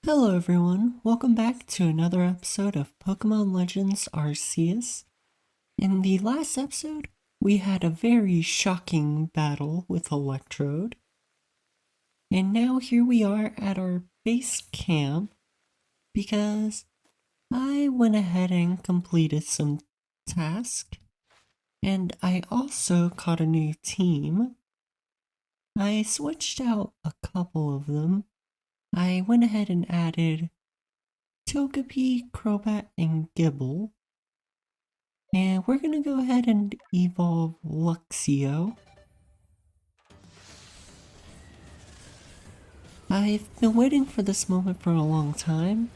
Hello everyone, welcome back to another episode of Pokemon Legends Arceus. In the last episode, we had a very shocking battle with Electrode. And now here we are at our base camp because I went ahead and completed some tasks. And I also caught a new team. I switched out a couple of them. I went ahead and added Togepi, Crobat, and Gibble. And we're gonna go ahead and evolve Luxio. I've been waiting for this moment for a long time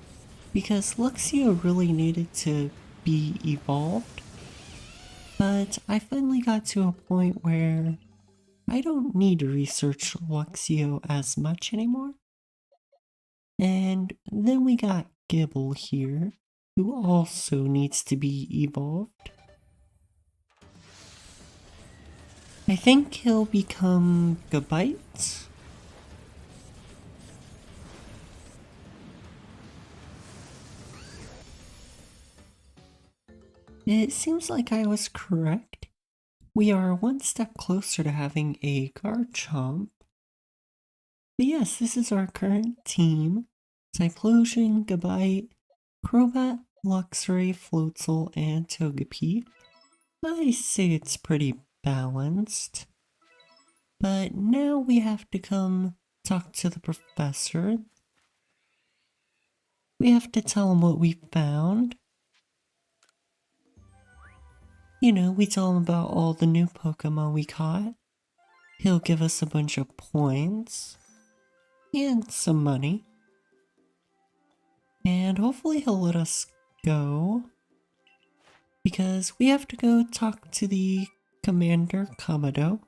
because Luxio really needed to be evolved. But I finally got to a point where I don't need to research Luxio as much anymore. And then we got Gibble here, who also needs to be evolved. I think he'll become Gabite. It seems like I was correct. We are one step closer to having a Garchomp. But yes, this is our current team. Typhlosion, Gabite, Crobat, Luxray, Floatzel, and Togepi. I say it's pretty balanced. But now we have to come talk to the professor. We have to tell him what we found. You know, we tell him about all the new Pokemon we caught. He'll give us a bunch of points and some money. And hopefully he'll let us go. Because we have to go talk to the Commander Kamado.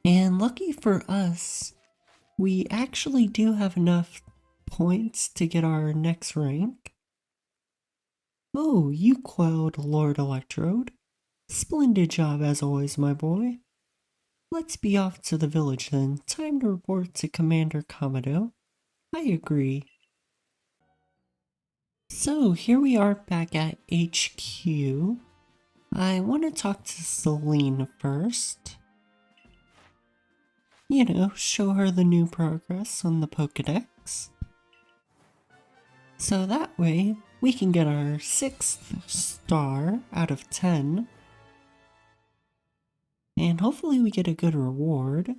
And lucky for us, we actually do have enough points to get our next rank. Oh, you quelled Lord Electrode. Splendid job as always, my boy. Let's be off to the village then. Time to report to Commander Kamado. I agree. So here we are back at HQ. I want to talk to Celine first. You know, show her the new progress on the Pokedex. So that way, we can get our 6th star out of 10. And hopefully we get a good reward.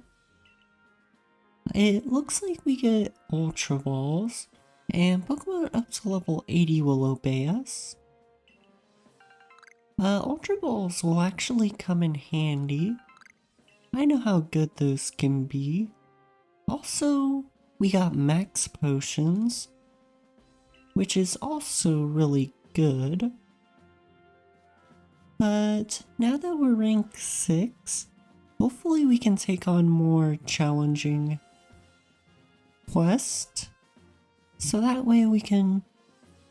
It looks like we get Ultra Balls, and Pokemon up to level 80 will obey us. Ultra Balls will actually come in handy. I know how good those can be. Also, we got Max Potions, which is also really good. But now that we're rank 6, hopefully we can take on more challenging quests. So that way we can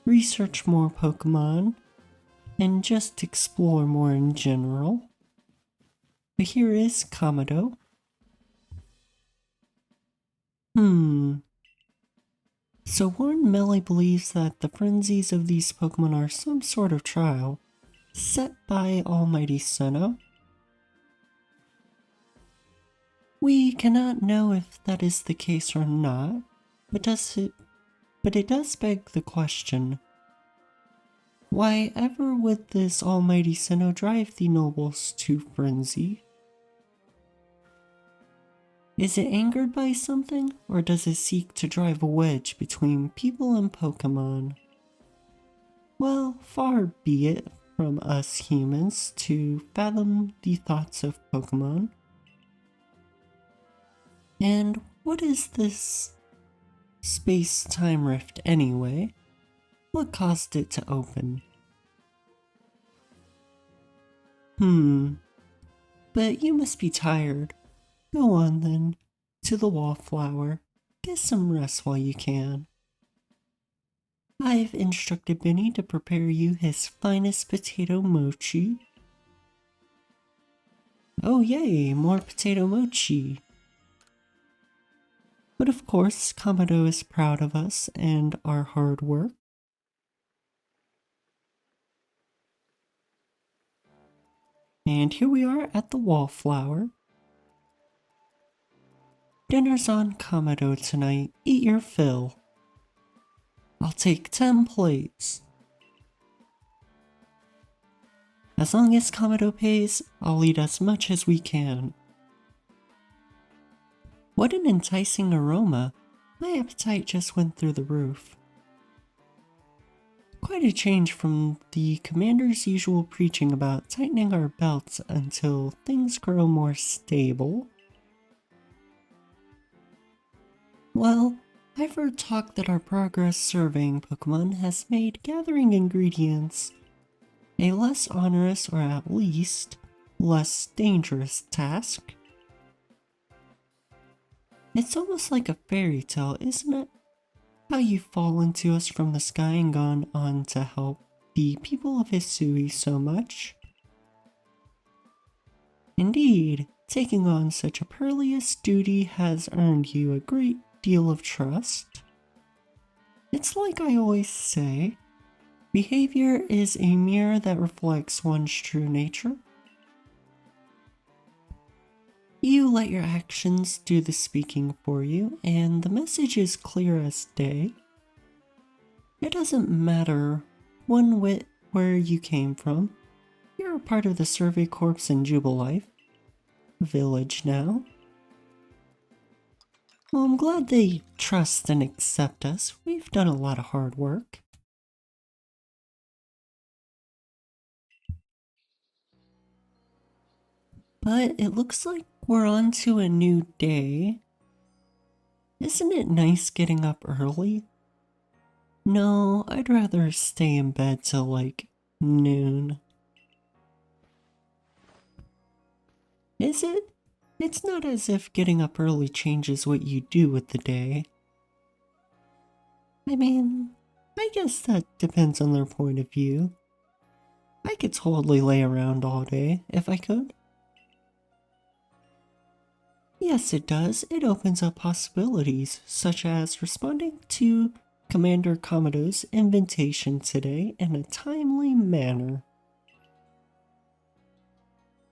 research more Pokemon and just explore more in general. But here is Kamado. So Warren Melly believes that the frenzies of these Pokemon are some sort of trial set by Almighty Sinnoh. We cannot know if that is the case or not, but it does beg the question. Why ever would this Almighty Sinnoh drive the nobles to frenzy? Is it angered by something, or does it seek to drive a wedge between people and Pokemon? Well, far be it from us humans to fathom the thoughts of Pokemon. And what is this space-time rift anyway? What caused it to open? But you must be tired. Go on then, to the Wallflower. Get some rest while you can. I've instructed Benny to prepare you his finest potato mochi. Oh yay, more potato mochi. But of course, Kamado is proud of us and our hard work. And here we are at the Wallflower. Dinner's on Kamado tonight. Eat your fill. I'll take 10 plates. As long as Kamado pays, I'll eat as much as we can. What an enticing aroma. My appetite just went through the roof. Quite a change from the commander's usual preaching about tightening our belts until things grow more stable. Well, I've heard talk that our progress surveying Pokemon has made gathering ingredients a less onerous, or at least less dangerous task. It's almost like a fairy tale, isn't it? How you've fallen to us from the sky and gone on to help the people of Hisui so much. Indeed, taking on such a perilous duty has earned you a great deal of trust. It's like I always say, behavior is a mirror that reflects one's true nature. You let your actions do the speaking for you, and the message is clear as day. It doesn't matter one whit where you came from. You're a part of the Survey Corps in Jubilife Village now. Well, I'm glad they trust and accept us. We've done a lot of hard work. But it looks like we're on to a new day. Isn't it nice getting up early? No, I'd rather stay in bed till like noon. Is it? It's not as if getting up early changes what you do with the day. I mean, I guess that depends on their point of view. I could totally lay around all day if I could. Yes, it does. It opens up possibilities, such as responding to Commander Kamado's invitation today in a timely manner.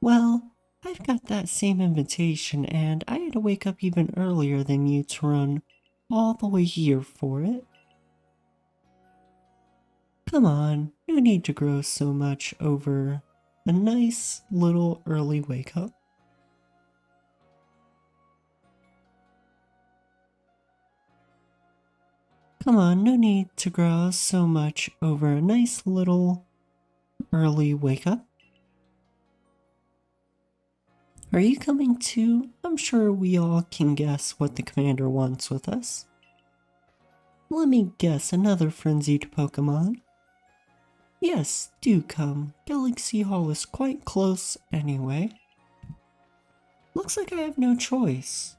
Well, I've got that same invitation and I had to wake up even earlier than you to run all the way here for it. Come on, no need to grow so much over a nice little early wake up. Come on, no need to grow so much over a nice little early wake up. Are you coming too? I'm sure we all can guess what the commander wants with us. Let me guess, another frenzied Pokemon. Yes, do come. Galaxy Hall is quite close anyway. Looks like I have no choice.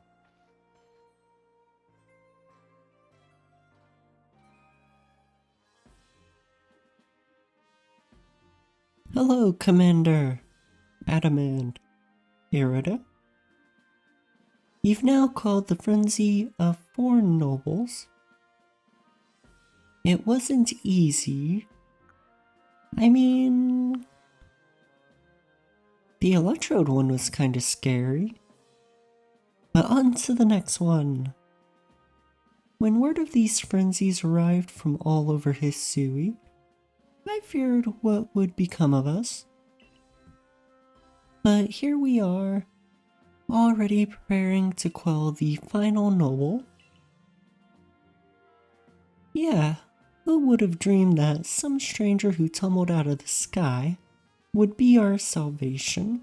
Hello, Commander Adamant Irida. You've now called the frenzy of 4 nobles. It wasn't easy. I mean, the Electrode one was kinda scary. But on to the next one. When word of these frenzies arrived from all over Hisui, I feared what would become of us. But here we are, already preparing to quell the final noble. Yeah, who would have dreamed that some stranger who tumbled out of the sky would be our salvation?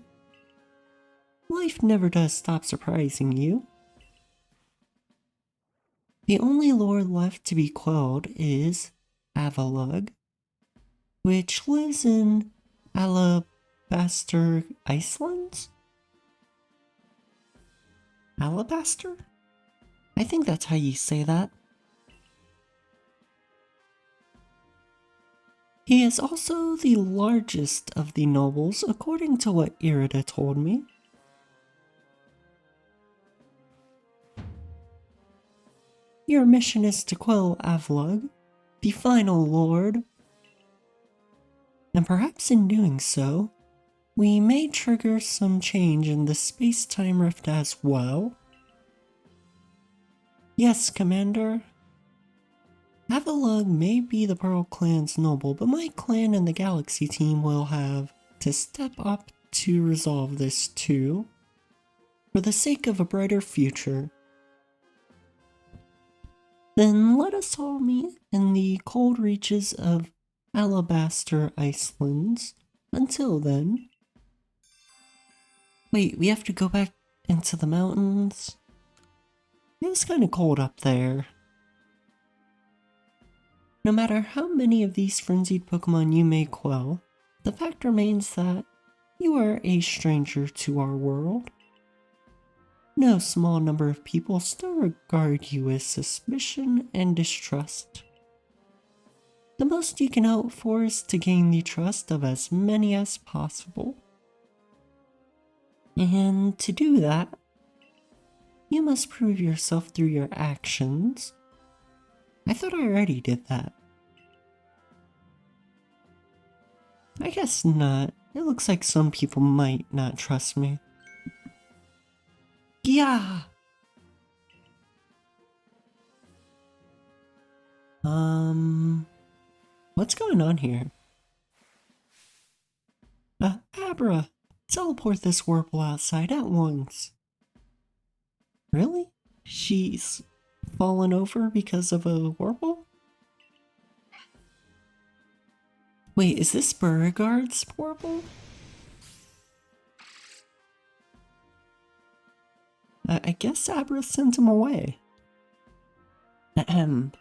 Life never does stop surprising you. The only lord left to be quelled is Avalugg, which lives in Alabaster Icelands? Alabaster? I think that's how you say that. He is also the largest of the nobles, according to what Irida told me. Your mission is to quell Avlug, the final lord. And perhaps in doing so, we may trigger some change in the space-time rift as well. Yes, Commander. Avlug may be the Pearl Clan's noble, but my clan and the Galaxy team will have to step up to resolve this too, for the sake of a brighter future. Then let us all meet in the cold reaches of Alabaster Icelands. Until then... Wait, we have to go back into the mountains? It was kinda cold up there. No matter how many of these frenzied Pokemon you may quell, the fact remains that you are a stranger to our world. No small number of people still regard you with suspicion and distrust. The most you can hope for is to gain the trust of as many as possible. And to do that, you must prove yourself through your actions. I thought I already did that. I guess not. It looks like some people might not trust me. Yeah! What's going on here? Abra! Teleport this Wurple outside at once. Really? She's fallen over because of a Wurple? Wait, is this Beauregard's Wurple? I guess Abra sent him away. Ahem.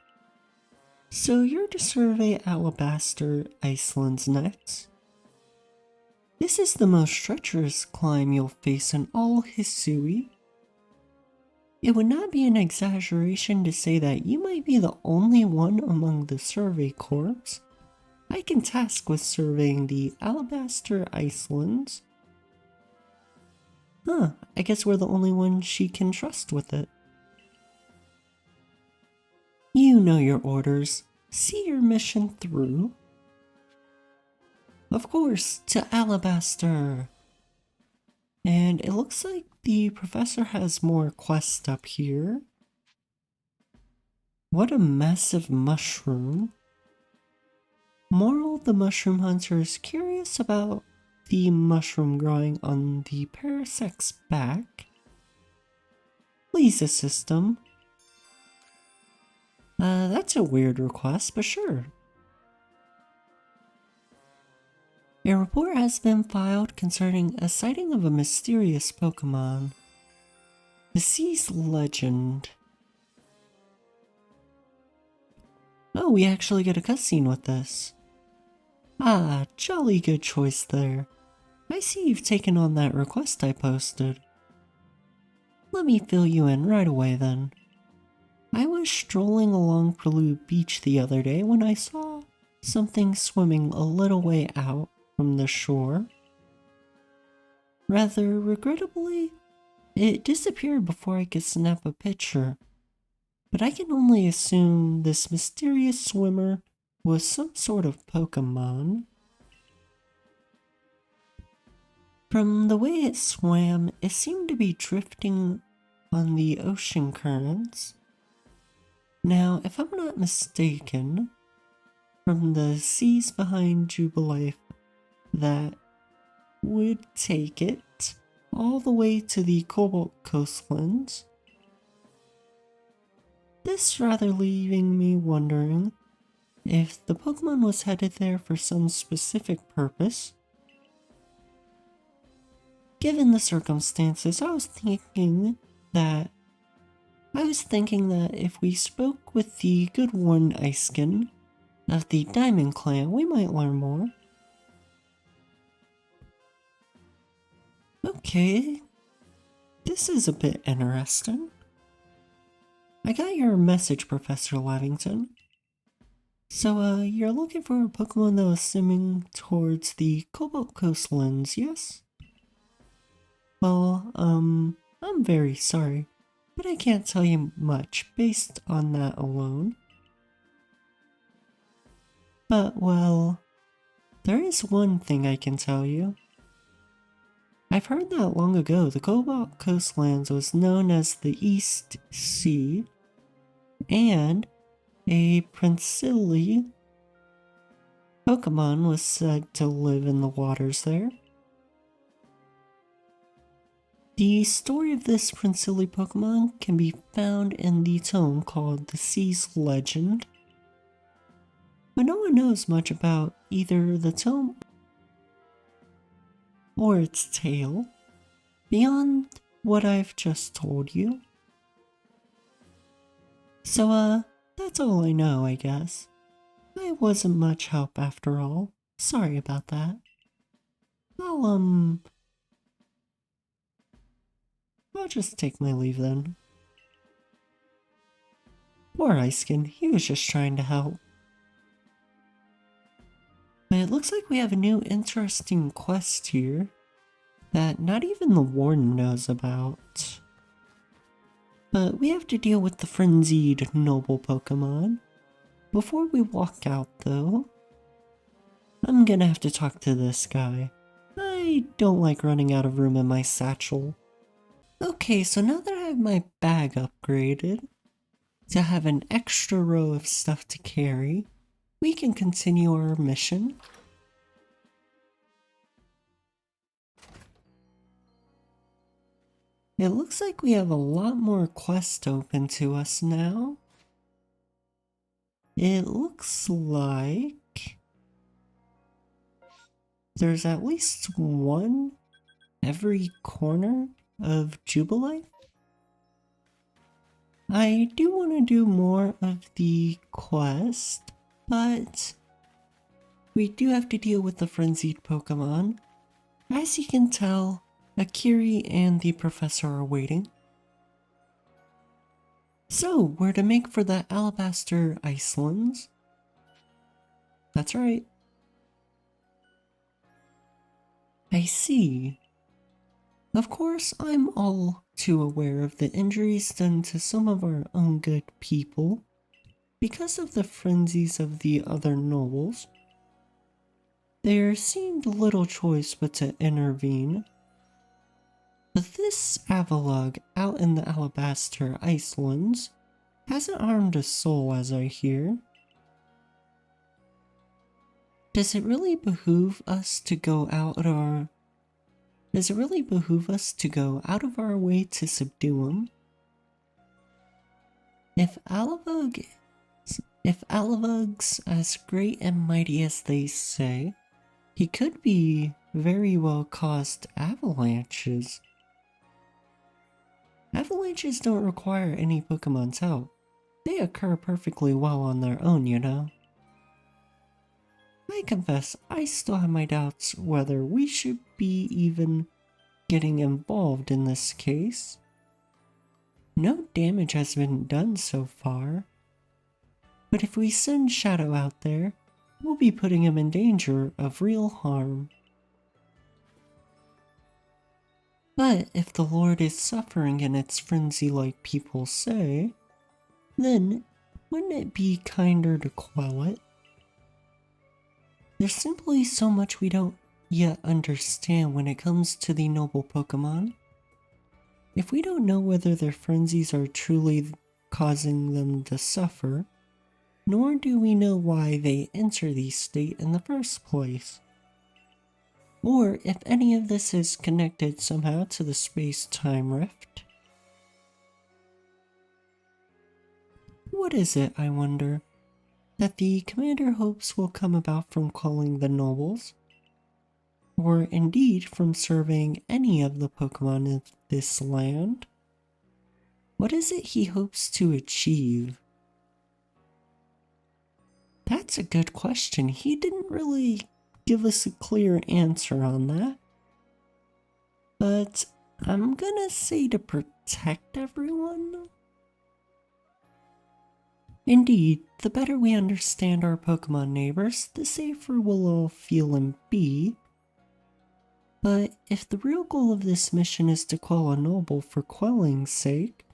So you're to survey Alabaster Icelands next? This is the most treacherous climb you'll face in all Hisui. It would not be an exaggeration to say that you might be the only one among the survey corps I can task with surveying the Alabaster Icelands. I guess we're the only one she can trust with it. You know your orders. See your mission through. Of course, to Alabaster. And it looks like the professor has more quests up here. What a massive mushroom. Moral: the mushroom hunter is curious about the mushroom growing on the Parasect's back. Please assist him. That's a weird request, but sure. A report has been filed concerning a sighting of a mysterious Pokemon. The Sea's Legend. Oh, we actually get a cutscene with this. Ah, jolly good choice there. I see you've taken on that request I posted. Let me fill you in right away then. I was strolling along Prelude Beach the other day when I saw something swimming a little way out from the shore. Rather regrettably, it disappeared before I could snap a picture, but I can only assume this mysterious swimmer was some sort of Pokemon. From the way it swam, it seemed to be drifting on the ocean currents. Now, if I'm not mistaken, from the seas behind Jubilife, that would take it all the way to the Cobalt Coastlands. This rather leaving me wondering if the Pokemon was headed there for some specific purpose. Given the circumstances, I was thinking that if we spoke with the good one Iceskin of the Diamond Clan, we might learn more. Okay, this is a bit interesting. I got your message, Professor Lavington. So, you're looking for a Pokemon that was swimming towards the Cobalt Coastlands, yes? Well, I'm very sorry. but I can't tell you much based on that alone. But, well, there is one thing I can tell you. I've heard that long ago the Cobalt Coastlands was known as the East Sea, and a Princely Pokemon was said to live in the waters there. The story of this Princely Pokemon can be found in the tome called The Sea's Legend, but no one knows much about either the tome or its tale beyond what I've just told you. So, that's all I know, I guess. I wasn't much help after all. Sorry about that. I'll just take my leave then. Poor Iceskin, he was just trying to help. But it looks like we have a new interesting quest here that not even the Warden knows about. But we have to deal with the frenzied noble Pokemon. Before we walk out though, I'm gonna have to talk to this guy. I don't like running out of room in my satchel. Okay, so now that I have my bag upgraded to have an extra row of stuff to carry, we can continue our mission. It looks like we have a lot more quests open to us now. It looks like there's at least one every corner of Jubilife. I do want to do more of the quest, but we do have to deal with the frenzied Pokemon. As you can tell, Akiri and the professor are waiting. So, we're to make for the Alabaster Icelands. That's right. I see. Of course, I'm all too aware of the injuries done to some of our own good people because of the frenzies of the other nobles. There seemed little choice but to intervene. But this Avalugg out in the Alabaster Icelands hasn't harmed a soul as I hear. Does it really behoove us to go out of our way to subdue him? If Alavugg's as great and mighty as they say, he could be very well caused avalanches. Avalanches don't require any Pokemon's help. They occur perfectly well on their own, you know. I confess, I still have my doubts whether we should be even getting involved in this case. No damage has been done so far, but if we send Shadow out there, we'll be putting him in danger of real harm. But if the Lord is suffering in its frenzy like people say, then wouldn't it be kinder to quell it? There's simply so much we don't yet understand when it comes to the noble Pokemon. If we don't know whether their frenzies are truly causing them to suffer, nor do we know why they enter the state in the first place, or if any of this is connected somehow to the space-time rift. What is it, I wonder, that the commander hopes will come about from calling the nobles, or indeed from serving any of the Pokemon in this land? What is it he hopes to achieve? That's a good question. He didn't really give us a clear answer on that. But I'm gonna say to protect everyone. Indeed, the better we understand our Pokemon neighbors, the safer we'll all feel and be. But if the real goal of this mission is to quell a noble for quelling's sake,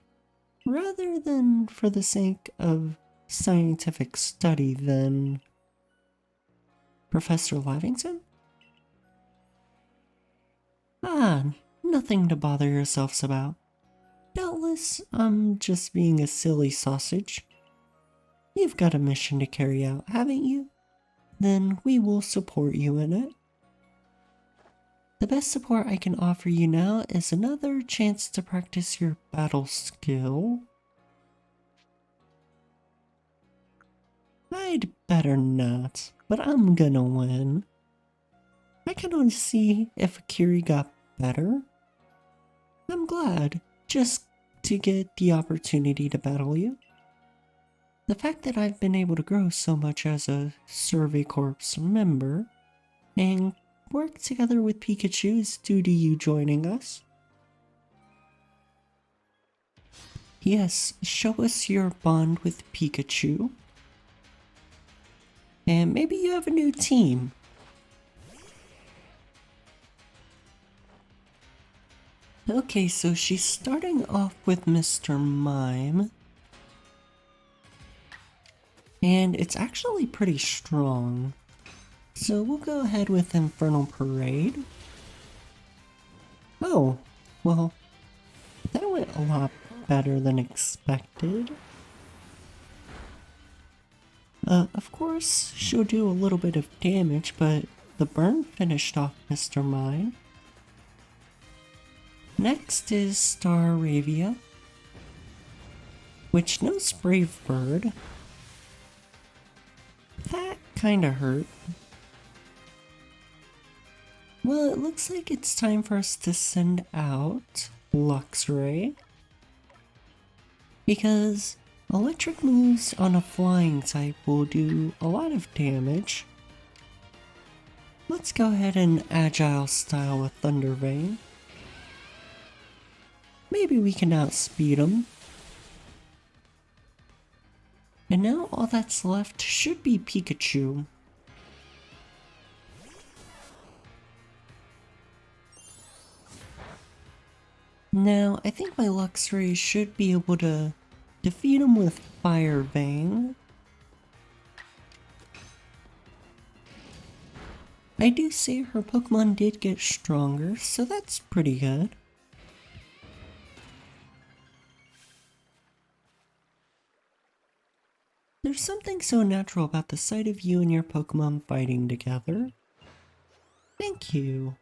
rather than for the sake of scientific study, then Professor Lavington? Ah, nothing to bother yourselves about. Doubtless, I'm just being a silly sausage. You've got a mission to carry out, haven't you? Then we will support you in it. The best support I can offer you now is another chance to practice your battle skill. I'd better not, but I'm gonna win. I can only see if Akiri got better. I'm glad, just to get the opportunity to battle you. The fact that I've been able to grow so much as a Survey Corps member and work together with Pikachu is due to you joining us. Yes, show us your bond with Pikachu. And maybe you have a new team. Okay, so she's starting off with Mr. Mime. And it's actually pretty strong. So we'll go ahead with Infernal Parade. Oh, well, that went a lot better than expected. Of course, she'll do a little bit of damage, but the burn finished off Mr. Mime. Next is Staravia, which knows Brave Bird. That kinda hurt. Well, it looks like it's time for us to send out Luxray, because electric moves on a flying type will do a lot of damage. Let's go ahead and Agile style with Thunder Rain. Maybe we can outspeed him. And now all that's left should be Pikachu. Now, I think my Luxray should be able to defeat him with Fire Fang. I do say her Pokemon did get stronger, so that's pretty good. There's something so natural about the sight of you and your Pokemon fighting together. Thank you.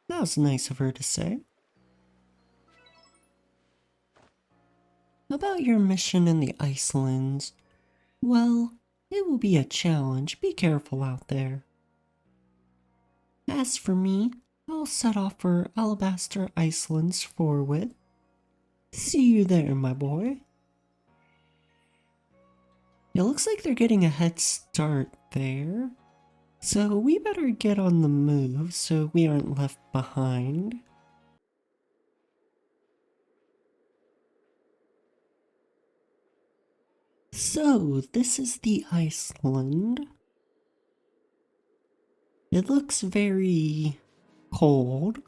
That was nice of her to say. About your mission in the Icelands, well, it will be a challenge. Be careful out there. As for me, I'll set off for Alabaster Icelands forward. See you there, my boy. It looks like they're getting a head start there, so we better get on the move so we aren't left behind. So, this is the Iceland. It looks very cold.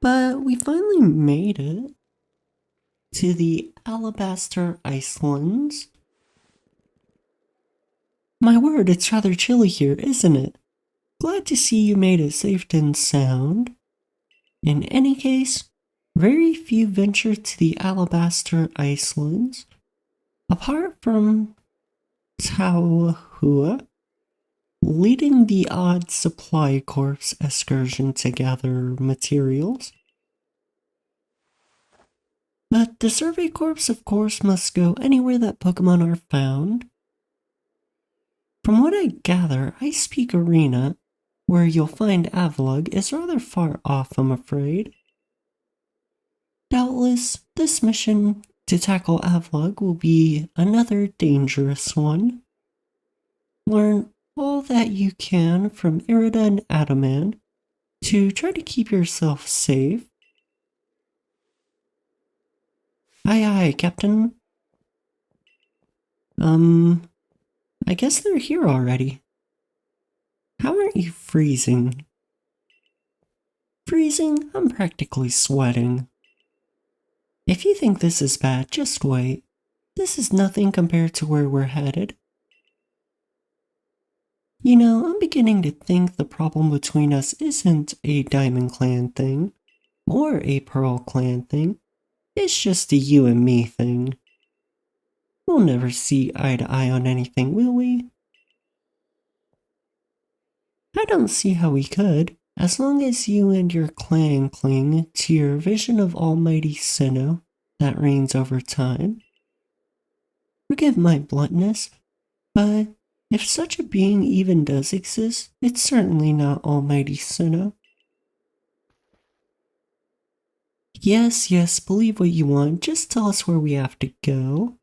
But we finally made it to the Alabaster Icelands. My word, it's rather chilly here, isn't it? Glad to see you made it safe and sound. In any case, very few venture to the Alabaster Icelands, apart from Tauhua, leading the odd supply corps excursion to gather materials. But the Survey Corps, of course, must go anywhere that Pokemon are found. From what I gather, Ice Peak Arena, where you'll find Avalugg, is rather far off, I'm afraid. Doubtless, this mission to tackle Avalugg will be another dangerous one. Learn all that you can from Irida and Adaman to try to keep yourself safe. Aye aye, Captain. I guess they're here already. How aren't you freezing? Freezing, I'm practically sweating. If you think this is bad, just wait. This is nothing compared to where we're headed. You know, I'm beginning to think the problem between us isn't a Diamond Clan thing, or a Pearl Clan thing. It's just a you and me thing. We'll never see eye to eye on anything, will we? I don't see how we could, as long as you and your clan cling to your vision of almighty Sinnoh that reigns over time. Forgive my bluntness, but if such a being even does exist, it's certainly not almighty Sinnoh. Yes, believe what you want, just tell us where we have to go.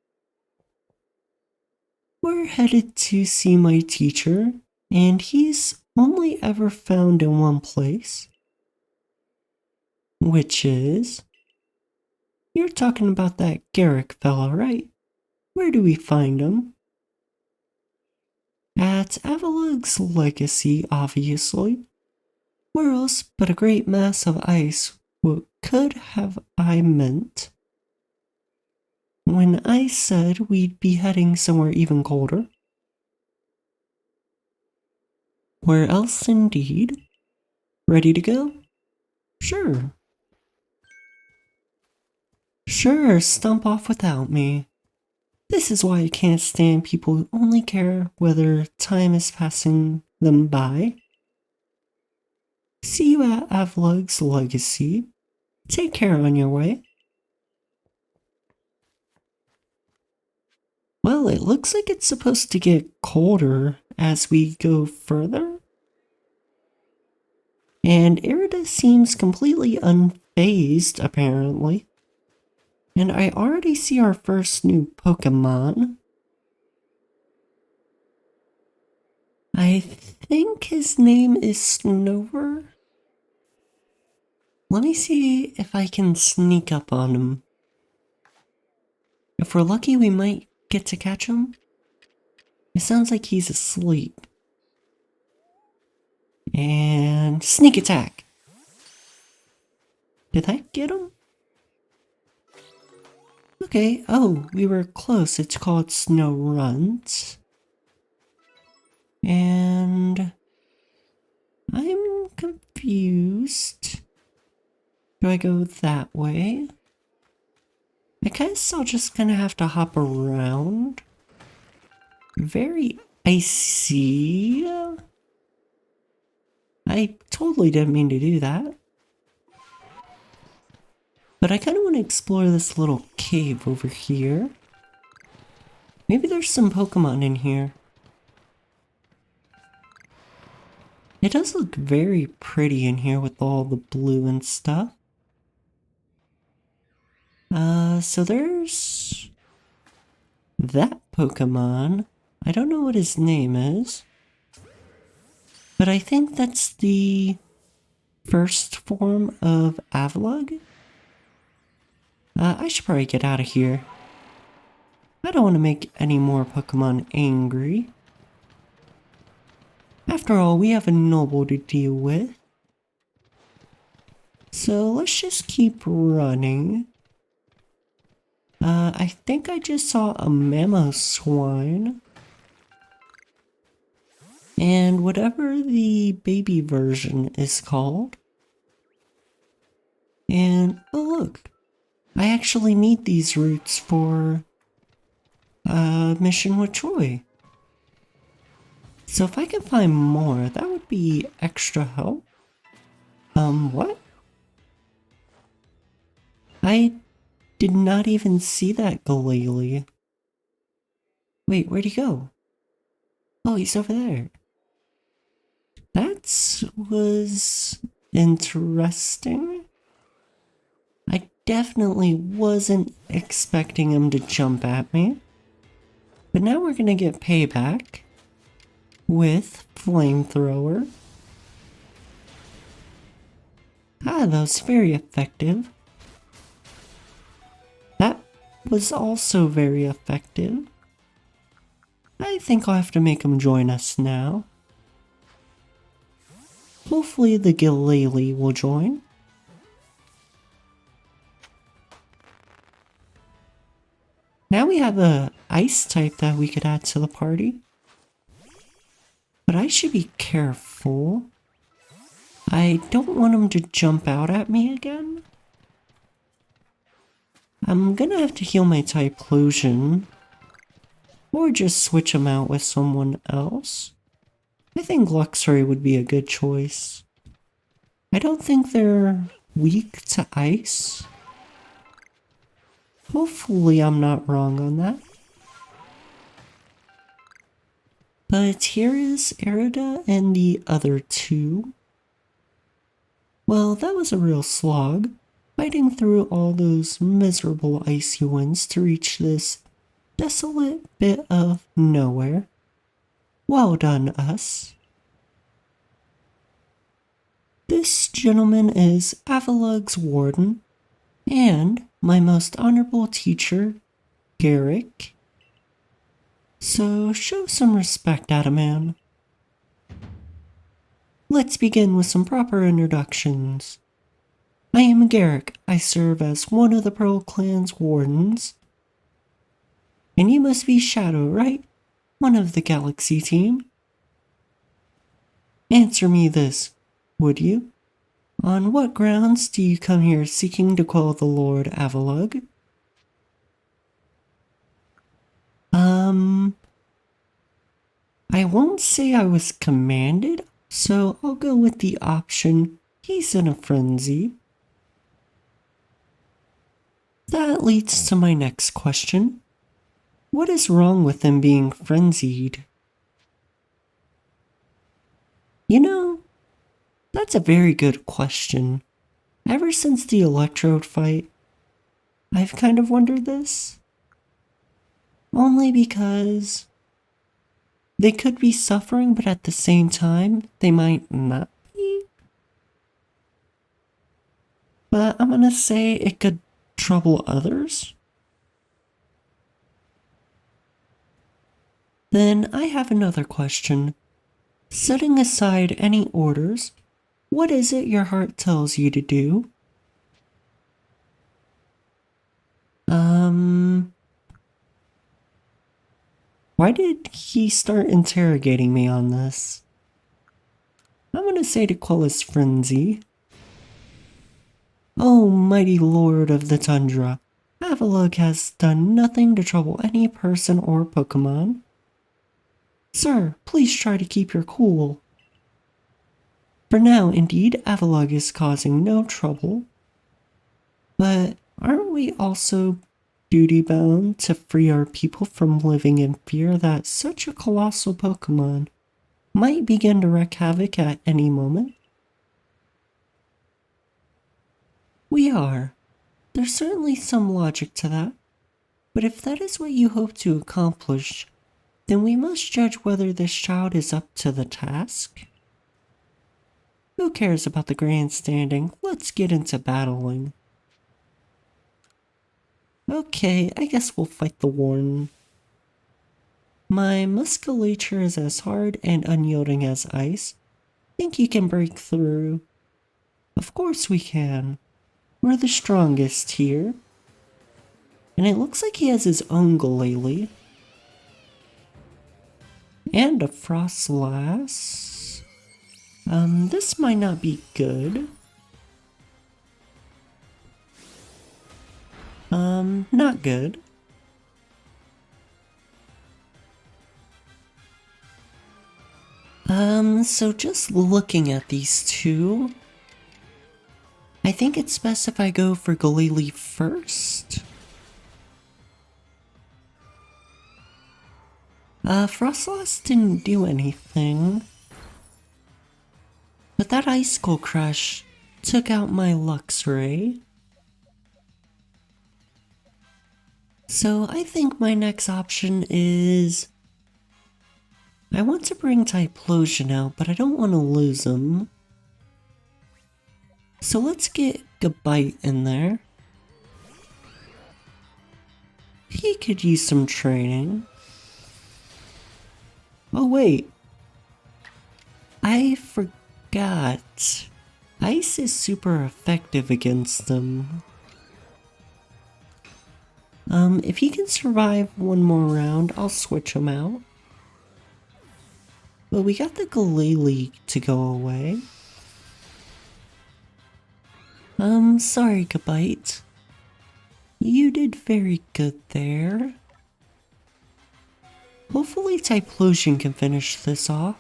We're headed to see my teacher, and he's only ever found in one place. Which is... You're talking about that Garrick fella, right? Where do we find him? At Avalug's Legacy, obviously. Where else but a great mass of ice? What could have I meant? When I said we'd be heading somewhere even colder. Where else indeed? Ready to go? Sure. Sure, stomp off without me. This is why I can't stand people who only care whether time is passing them by. See you at Avalug's Legacy. Take care on your way. Well, it looks like it's supposed to get colder as we go further. And Irida seems completely unfazed, apparently. And I already see our first new Pokemon. I think his name is Snover. Let me see if I can sneak up on him. If we're lucky, we might get to catch him. It sounds like he's asleep. And sneak attack. Did that get him? Okay, oh, we were close. It's called Snow Runs. And I'm confused. Do I go that way? I guess I'll just kind of have to hop around. Very icy. I totally didn't mean to do that. But I kind of want to explore this little cave over here. Maybe there's some Pokemon in here. It does look very pretty in here with all the blue and stuff. So there's that Pokemon. I don't know what his name is, but I think that's the first form of Avalugg. I should probably get out of here. I don't want to make any more Pokemon angry. After all, we have a noble to deal with. So let's just keep running. I think I just saw a Mamoswine. And whatever the baby version is called. And, oh look. I actually need these roots for mission with Troy. So if I can find more, that would be extra help. What? I did not even see that Galele. Wait, where'd he go? Oh, he's over there. That was interesting. I definitely wasn't expecting him to jump at me. But now we're gonna get payback with Flamethrower. Ah, that was very effective. That was also very effective. I think I'll have to make him join us now. Hopefully the Gillele will join. Now we have a ice type that we could add to the party. But I should be careful. I don't want him to jump out at me again. I'm gonna have to heal my Typhlosion. Or just switch him out with someone else. I think Luxray would be a good choice. I don't think they're weak to ice. Hopefully I'm not wrong on that. But here is Erida and the other two. Well, that was a real slog, fighting through all those miserable icy winds to reach this desolate bit of nowhere. Well done, us. This gentleman is Avalug's warden, and my most honorable teacher, Garrick. So show some respect, Adaman. Let's begin with some proper introductions. I am Garrick. I serve as one of the Pearl Clan's wardens. And you must be Shadow, right? One of the Galaxy team. Answer me this, would you? On what grounds do you come here seeking to quell the Lord Avalug? I won't say I was commanded, so I'll go with the option, he's in a frenzy. That leads to my next question. What is wrong with him being frenzied? You know, that's a very good question. Ever since the Electrode fight, I've kind of wondered this. Only because they could be suffering, but at the same time, they might not be. But I'm gonna say it could trouble others. Then I have another question. Setting aside any orders, what is it your heart tells you to do? Why did he start interrogating me on this? I'm gonna say to quell his frenzy. Oh, mighty lord of the tundra, Avalug has done nothing to trouble any person or Pokemon. Sir, please try to keep your cool. For now, indeed, Avalug is causing no trouble. But aren't we also duty-bound to free our people from living in fear that such a colossal Pokemon might begin to wreak havoc at any moment? We are. There's certainly some logic to that. But if that is what you hope to accomplish, then we must judge whether this child is up to the task. Who cares about the grandstanding? Let's get into battling. Okay, I guess we'll fight the Warden. My musculature is as hard and unyielding as ice. Think you can break through? Of course we can. We're the strongest here. And it looks like he has his own Gillele. And a Frostlass. This might not be good. Not good. So just looking at these two, I think it's best if I go for Gillele first. Frostlass didn't do anything. But that Icicle Crush took out my Luxray. So I think my next option is... I want to bring Typhlosion out, but I don't want to lose him. So let's get Gabite in there. He could use some training. Oh wait. I forgot. Ice is super effective against them. If he can survive one more round, I'll switch him out. But we got the Galele to go away. Sorry, Gabite. You did very good there. Hopefully Typhlosion can finish this off.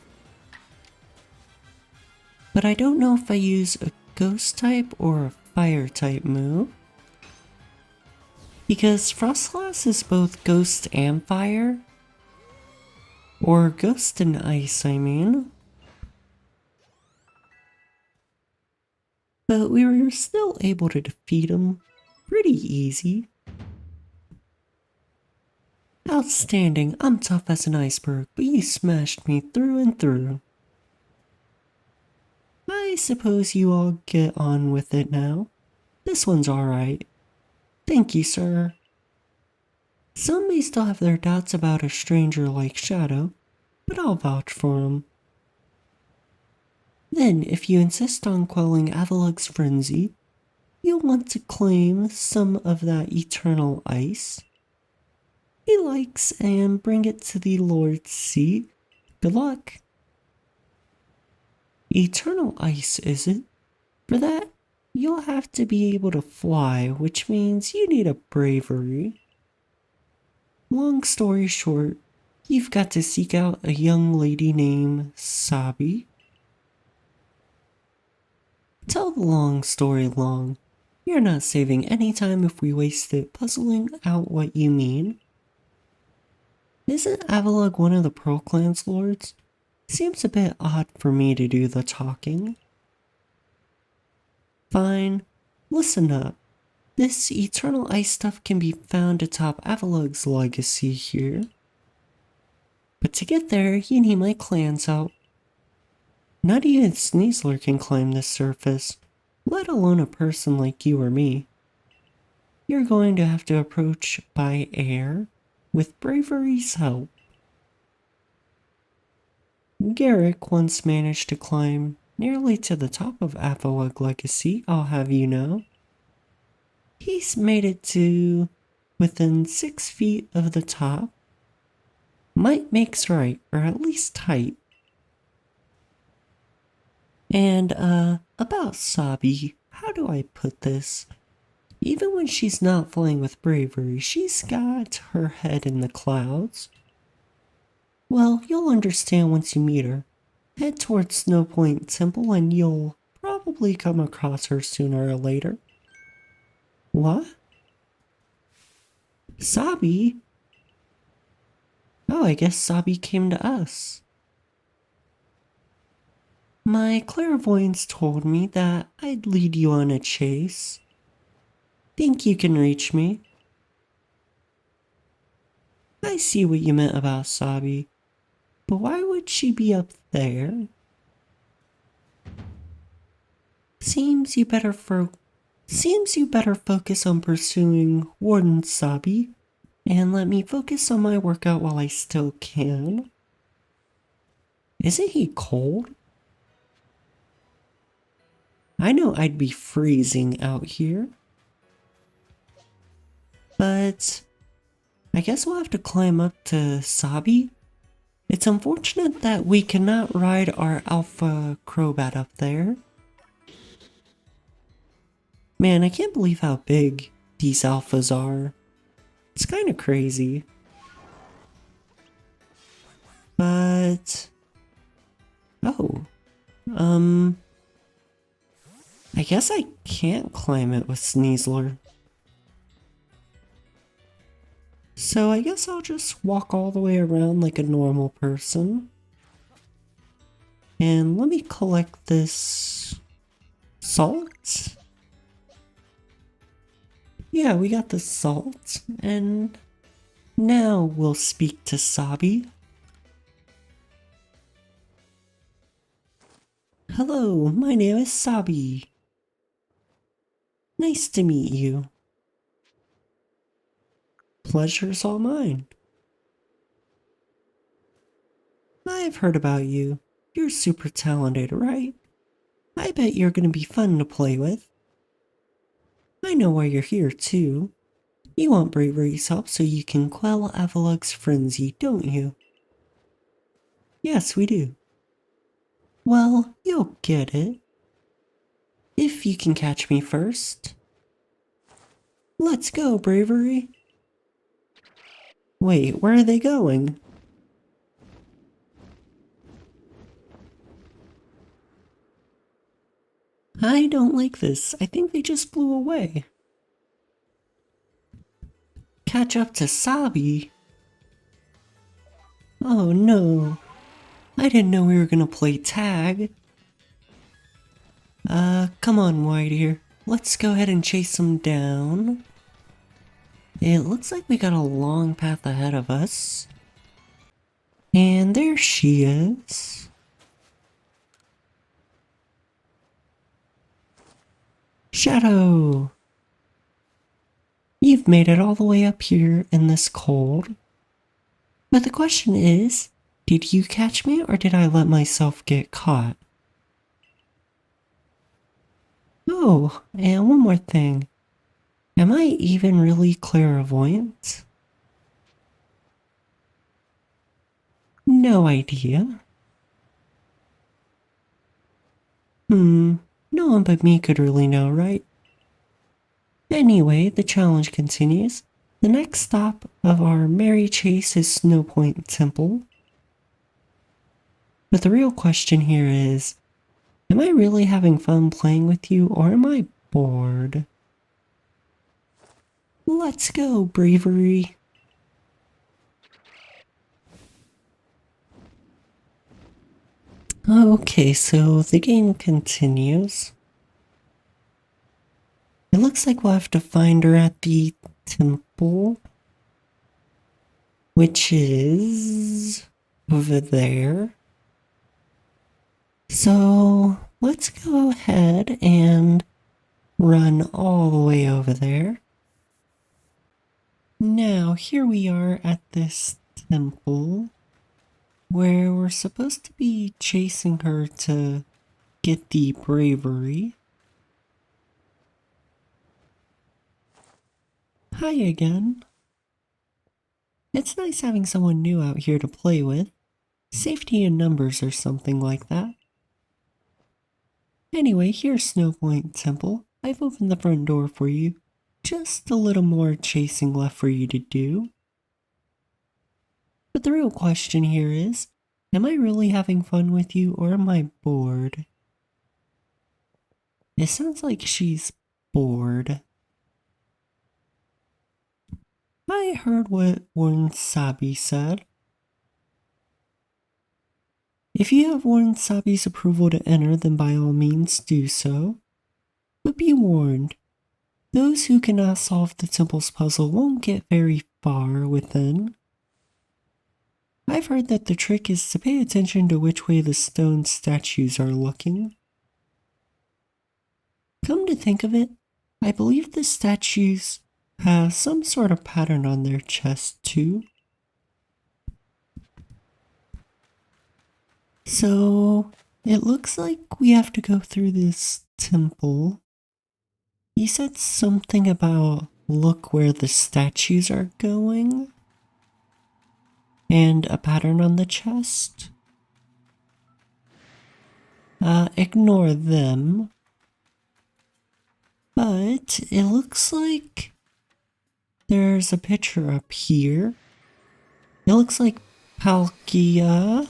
But I don't know if I use a Ghost type or a Fire type move. Because Frostlass is both Ghost and Fire. Or Ghost and Ice, I mean. But we were still able to defeat him pretty easy. Outstanding, I'm tough as an iceberg, but you smashed me through and through. I suppose you all get on with it now. This one's alright. Thank you, sir. Some may still have their doubts about a stranger like Shadow, but I'll vouch for him. Then, if you insist on quelling Avalug's frenzy, you'll want to claim some of that eternal ice he likes and bring it to the Lord's seat. Good luck. Eternal ice, is it? For that, you'll have to be able to fly, which means you need a bravery. Long story short, you've got to seek out a young lady named Sabi. Tell the long story long. You're not saving any time if we waste it puzzling out what you mean. Isn't Avalug one of the Pearl Clan's lords? Seems a bit odd for me to do the talking. Fine, listen up. This eternal ice stuff can be found atop Avalug's legacy here. But to get there, you need my clan's help. Not even Sneasler can climb this surface, let alone a person like you or me. You're going to have to approach by air, with bravery's help. Garrick once managed to climb nearly to the top of Avalug Legacy, I'll have you know. He's made it to within 6 feet of the top. Might makes right, or at least tight. And, about Sabi, how do I put this? Even when she's not flying with bravery, she's got her head in the clouds. Well, you'll understand once you meet her. Head towards Snow Point Temple and you'll probably come across her sooner or later. What? Sabi? Oh, I guess Sabi came to us. My clairvoyance told me that I'd lead you on a chase. Think you can reach me? I see what you meant about Sabi, but why would she be up there? Seems you better focus on pursuing Warden Sabi, and let me focus on my workout while I still can. Isn't he cold? I know I'd be freezing out here. But I guess we'll have to climb up to Sabi. It's unfortunate that we cannot ride our Alpha Crobat up there. Man, I can't believe how big these alphas are. It's kind of crazy. But... oh. I guess I can't climb it with Sneasler. So I guess I'll just walk all the way around like a normal person. And let me collect this salt. Yeah, we got the salt. And now we'll speak to Sabi. Hello, my name is Sabi. Nice to meet you. Pleasure's all mine. I've heard about you. You're super talented, right? I bet you're gonna be fun to play with. I know why you're here, too. You want Bravery's help so you can quell Avalug's frenzy, don't you? Yes, we do. Well, you'll get it. If you can catch me first. Let's go, Bravery. Wait, where are they going? I don't like this. I think they just flew away. Catch up to Sabi? Oh no. I didn't know we were gonna play tag. Come on, White here. Let's go ahead and chase them down. It looks like we got a long path ahead of us. And there she is. Shadow! You've made it all the way up here in this cold. But the question is, did you catch me or did I let myself get caught? Oh, and one more thing. Am I even really clairvoyant? No idea. No one but me could really know, right? Anyway, the challenge continues. The next stop of our merry chase is Snow Point Temple. But the real question here is, am I really having fun playing with you or am I bored? Let's go, Bravery. Okay, so the game continues. It looks like we'll have to find her at the temple, which is over there. So let's go ahead and run all the way over there. Now, here we are at this temple where we're supposed to be chasing her to get the bravery. Hi again. It's nice having someone new out here to play with. Safety in numbers or something like that. Anyway, here's Snow Point Temple. I've opened the front door for you. Just a little more chasing left for you to do. But the real question here is, am I really having fun with you or am I bored? It sounds like she's bored. I heard what Warren Sabi said. If you have Warren Sabi's approval to enter, then by all means do so. But be warned, those who cannot solve the temple's puzzle won't get very far within. I've heard that the trick is to pay attention to which way the stone statues are looking. Come to think of it, I believe the statues have some sort of pattern on their chest too. So, it looks like we have to go through this temple. You said something about look where the statues are going? And a pattern on the chest? Ignore them. But it looks like there's a picture up here. It looks like Palkia.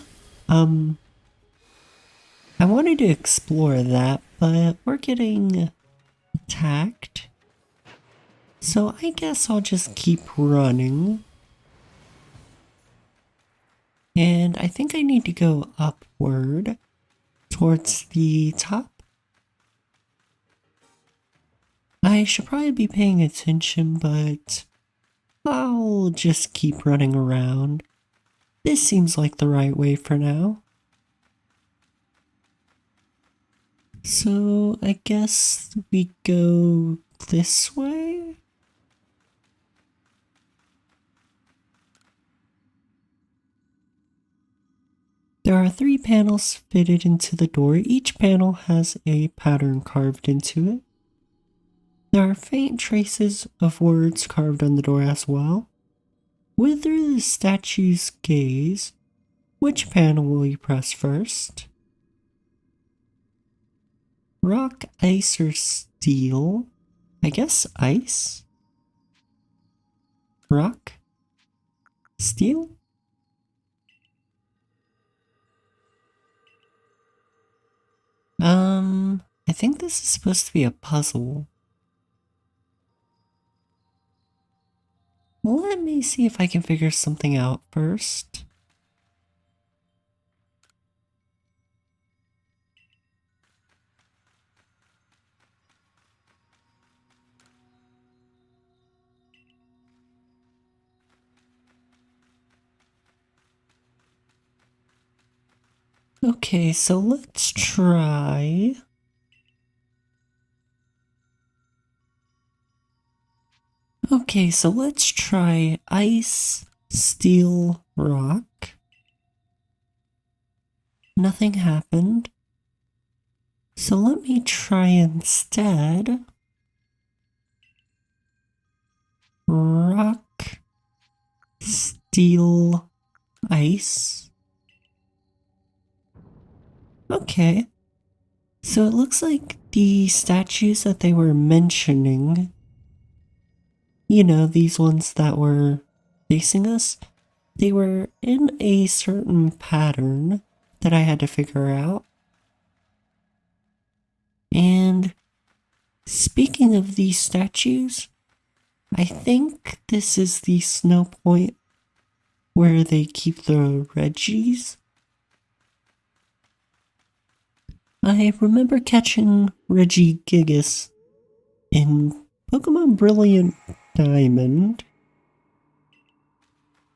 I wanted to explore that, but we're getting attacked. So I guess I'll just keep running. And I think I need to go upward towards the top. I should probably be paying attention, but I'll just keep running around. This seems like the right way for now. So I guess we go this way? There are 3 panels fitted into the door. Each panel has a pattern carved into it. There are faint traces of words carved on the door as well. Whither the statues gaze, which panel will you press first? Rock, ice, or steel? I guess ice? Rock? Steel? I think this is supposed to be a puzzle. Let me see if I can figure something out first. Okay, so let's try... Okay, so let's try ice, steel, rock. Nothing happened. So let me try instead rock, steel, ice. Okay. So it looks like the statues that they were mentioning, you know, these ones that were facing us, they were in a certain pattern that I had to figure out. And speaking of these statues, I think this is the snow point where they keep the Reggies. I remember catching Regigigas in Pokemon Brilliant Diamond.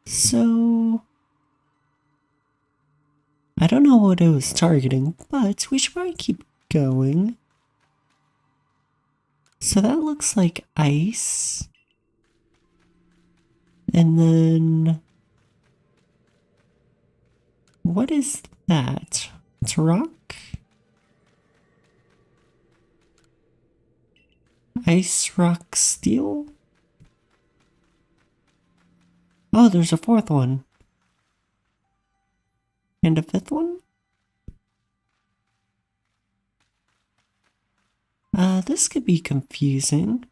So I don't know what it was targeting, but we should probably keep going. So that looks like ice. And then... what is that? It's rock? Ice, rock, steel? Oh, there's a 4th one. And a 5th one? This could be confusing.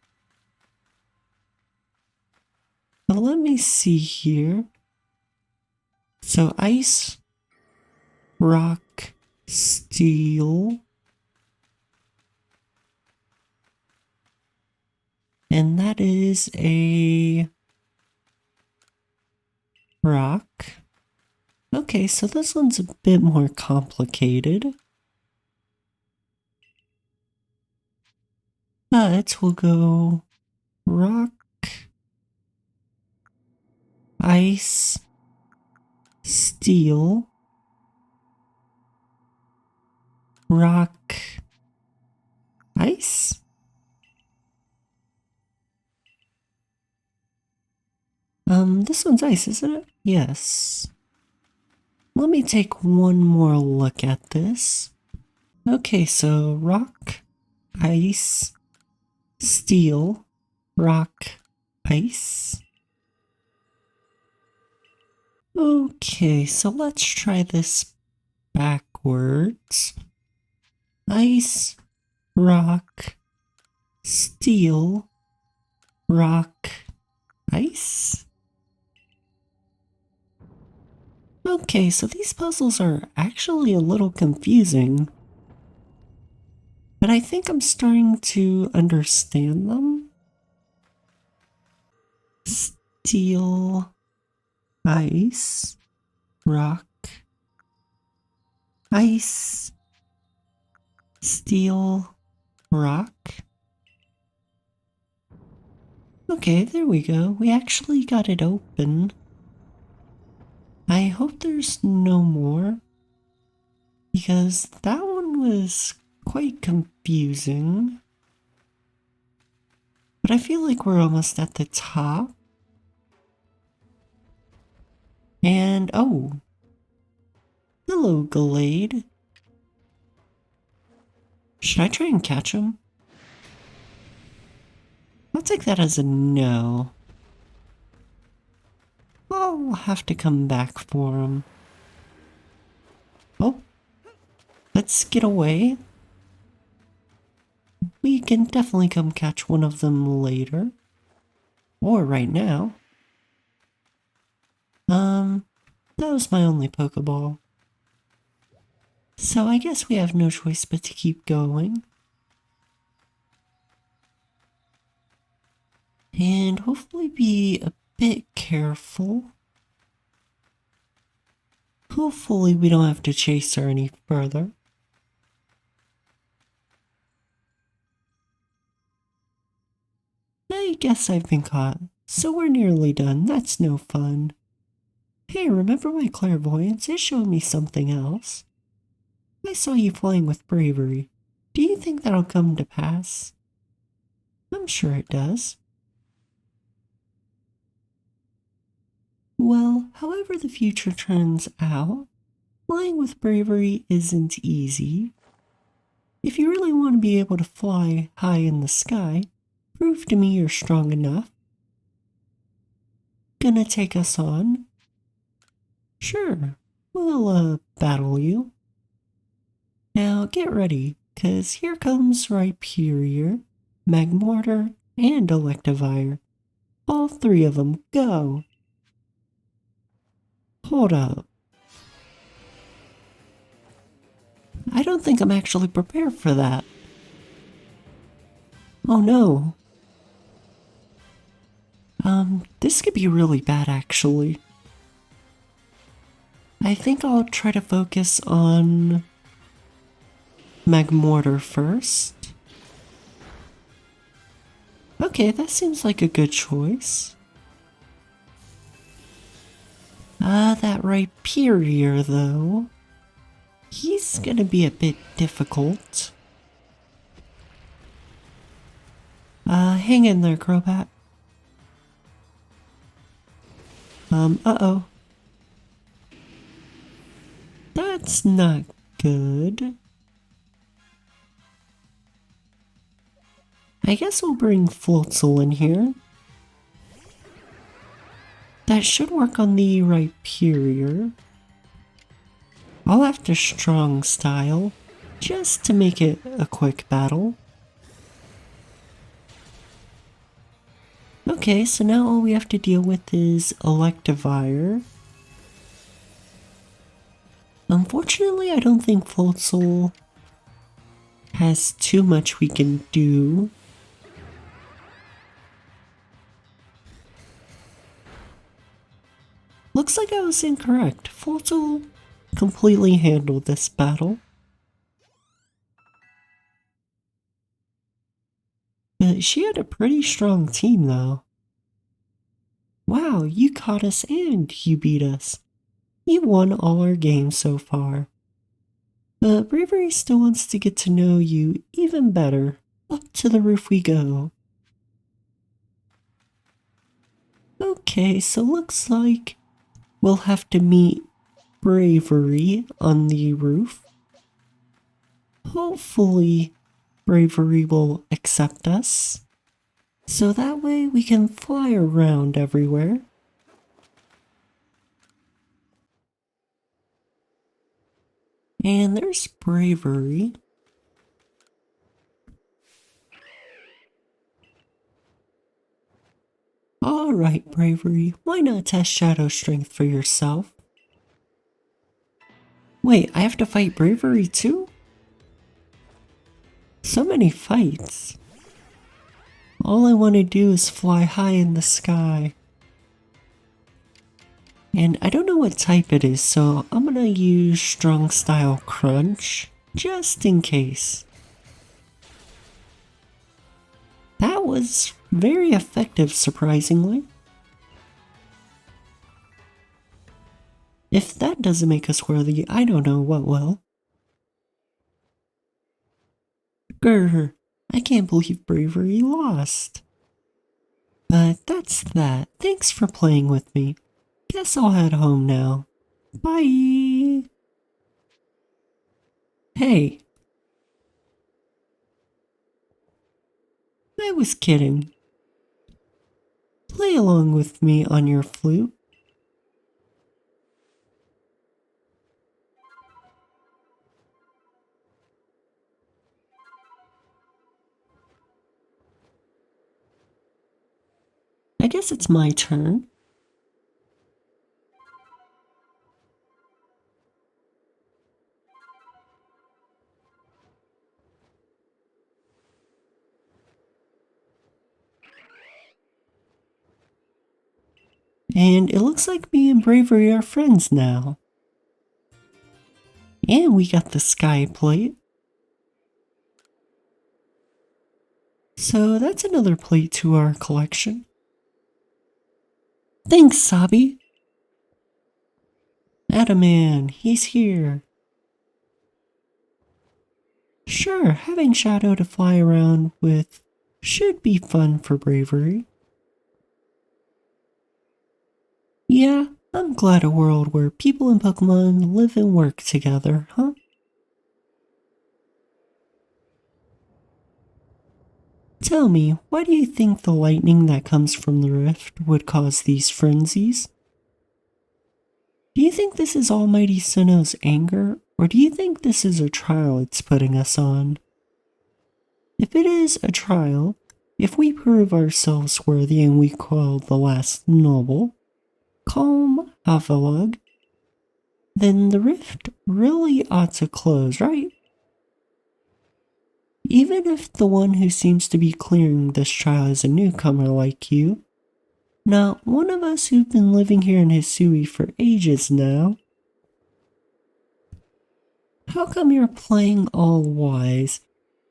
But let me see here. So ice, rock, steel. And that is a rock. Okay, so this one's a bit more complicated. But we'll go rock, ice, steel, rock, ice? This one's ice, isn't it? Yes. Let me take one more look at this. Okay, so rock, ice, steel, rock, ice. Okay, so let's try this backwards. Ice, rock, steel, rock, ice? Okay, so these puzzles are actually a little confusing. But I think I'm starting to understand them. Steel, ice, rock, ice, steel, rock. Okay, there we go. We actually got it open. I hope there's no more, because that one was quite confusing. But I feel like we're almost at the top. And oh, Hello, Glade. Should I try and catch him? I'll take that as a no. I'll have to come back for him. Oh, let's get away. We can definitely come catch one of them later. Or right now. That was my only Pokeball. So I guess we have no choice but to keep going. And hopefully be a bit careful. Hopefully we don't have to chase her any further. I guess I've been caught, so we're nearly done. That's no fun. Hey, remember my clairvoyance? It showed me something else. I saw you flying with bravery. Do you think that'll come to pass? I'm sure it does. Well, however the future turns out, flying with bravery isn't easy. If you really want to be able to fly high in the sky, prove to me you're strong enough. Gonna take us on? Sure, we'll, battle you. Now get ready, 'cause here comes Rhyperior, Magmortar, and Electivire. All three of them, go! Hold up. I don't think I'm actually prepared for that. Oh no. This could be really bad actually. I think I'll try to focus on Magmortar first. Okay, that seems like a good choice. That Rhyperior though, he's gonna be a bit difficult. Hang in there, Crobat. Uh-oh. That's not good. I guess we'll bring Floatzel in here. That should work on the Rhyperior. I'll have to strong style, just to make it a quick battle. Okay, so now all we have to deal with is Electivire. Unfortunately, I don't think Floatzel has too much we can do. Looks like I was incorrect. Floatzel completely handled this battle. But she had a pretty strong team though. Wow, you caught us and you beat us. You won all our games so far. But Bravery still wants to get to know you even better. Up to the roof we go. Okay, so looks like we'll have to meet Bravery on the roof. Hopefully, Bravery will accept us. So that way we can fly around everywhere. And there's Bravery. Alright, Bravery, why not test Shadow Strength for yourself? Wait, I have to fight Bravery too? So many fights. All I want to do is fly high in the sky. And I don't know what type it is, so I'm gonna use Strong Style Crunch, just in case. That was very effective, surprisingly. If that doesn't make us worthy, I don't know what will. Grr, I can't believe Bravery lost. But that's that. Thanks for playing with me. Guess I'll head home now. Bye! Hey, I was kidding. Play along with me on your flute. I guess it's my turn. And it looks like me and Bravery are friends now. And we got the sky plate. So that's another plate to our collection. Thanks, Sabi. Adaman, he's here. Sure, having Shadow to fly around with should be fun for Bravery. Yeah, I'm glad a world where people and Pokemon live and work together, huh? Tell me, why do you think the lightning that comes from the rift would cause these frenzies? Do you think this is Almighty Sinnoh's anger, or do you think this is a trial it's putting us on? If it is a trial, if we prove ourselves worthy and we quell the last noble, calm Avalugg, then the rift really ought to close, right? Even if the one who seems to be clearing this trial is a newcomer like you, not one of us who've been living here in Hisui for ages now. How come you're playing all wise?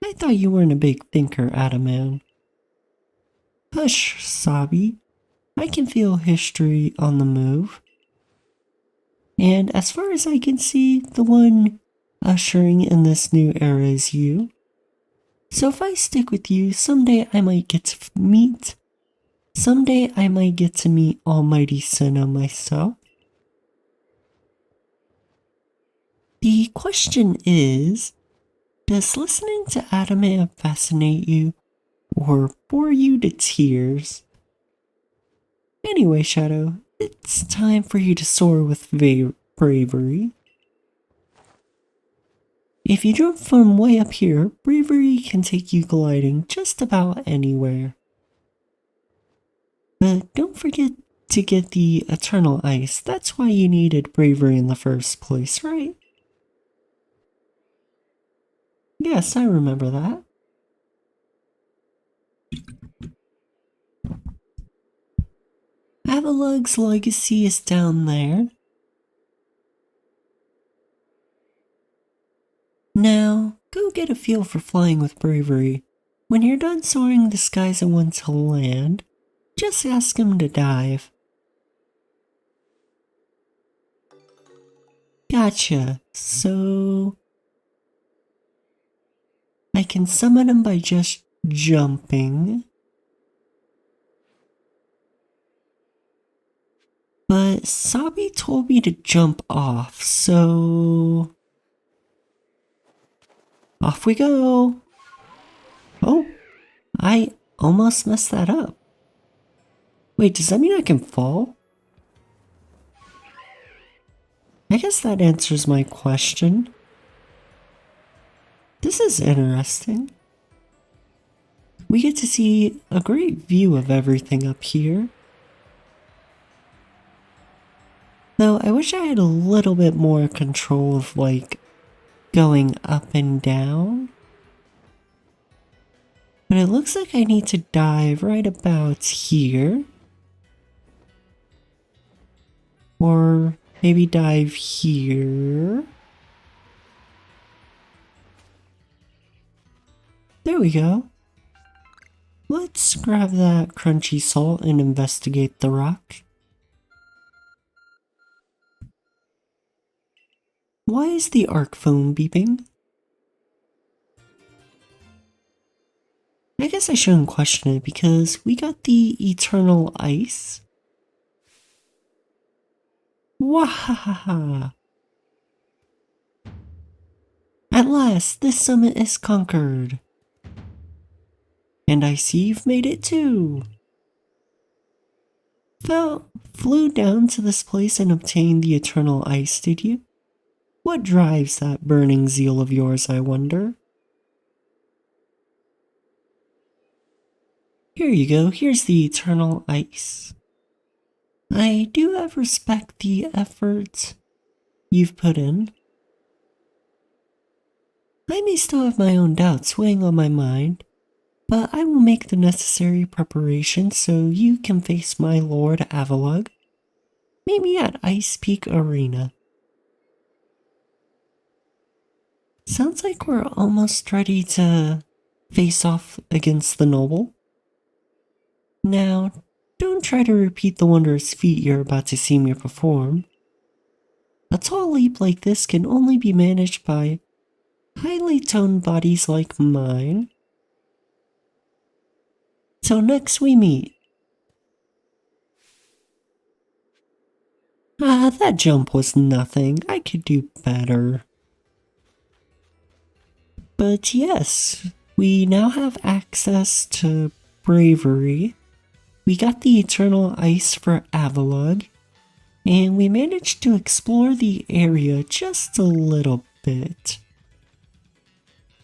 I thought you weren't a big thinker, Adaman. Hush, Sabi. I can feel history on the move. And as far as I can see, the one ushering in this new era is you. So if I stick with you, someday I might get to meet Almighty Sinnoh myself. The question is, does listening to Adaman fascinate you or bore you to tears? Anyway, Shadow, it's time for you to soar with bravery. If you jump from way up here, bravery can take you gliding just about anywhere. But don't forget to get the eternal ice. That's why you needed bravery in the first place, right? Yes, I remember that. Avalugg's legacy is down there. Now, go get a feel for flying with bravery. When you're done soaring the skies and want to land, just ask him to dive. Gotcha. So I can summon him by just jumping. But Sabi told me to jump off, so off we go. Oh, I almost messed that up. Wait, does that mean I can fall? I guess that answers my question. This is interesting. We get to see a great view of everything up here. Though I wish I had a little bit more control of, like, going up and down. But it looks like I need to dive right about here. Or maybe dive here. There we go. Let's grab that crunchy salt and investigate the rock. Why is the arc phone beeping? I guess I shouldn't question it because we got the eternal ice. Wahaha! At last, this summit is conquered. And I see you've made it too. Flew down to this place and obtained the eternal ice, did you? What drives that burning zeal of yours, I wonder? Here you go, here's the eternal ice. I do have respect the effort you've put in. I may still have my own doubts weighing on my mind, but I will make the necessary preparations so you can face my Lord Avalugg. Meet me at Ice Peak Arena. Sounds like we're almost ready to face off against the noble. Now, don't try to repeat the wondrous feat you're about to see me perform. A tall leap like this can only be managed by highly toned bodies like mine. Till next we meet. That jump was nothing. I could do better. But yes, we now have access to bravery. We got the eternal ice for Avalugg, and we managed to explore the area just a little bit.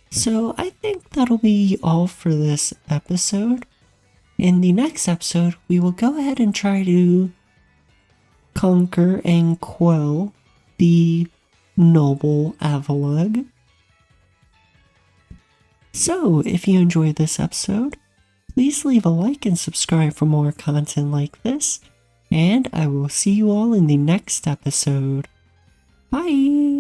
So I think that'll be all for this episode. In the next episode, we will go ahead and try to conquer and quell the noble Avalugg. So, if you enjoyed this episode, please leave a like and subscribe for more content like this, and I will see you all in the next episode. Bye!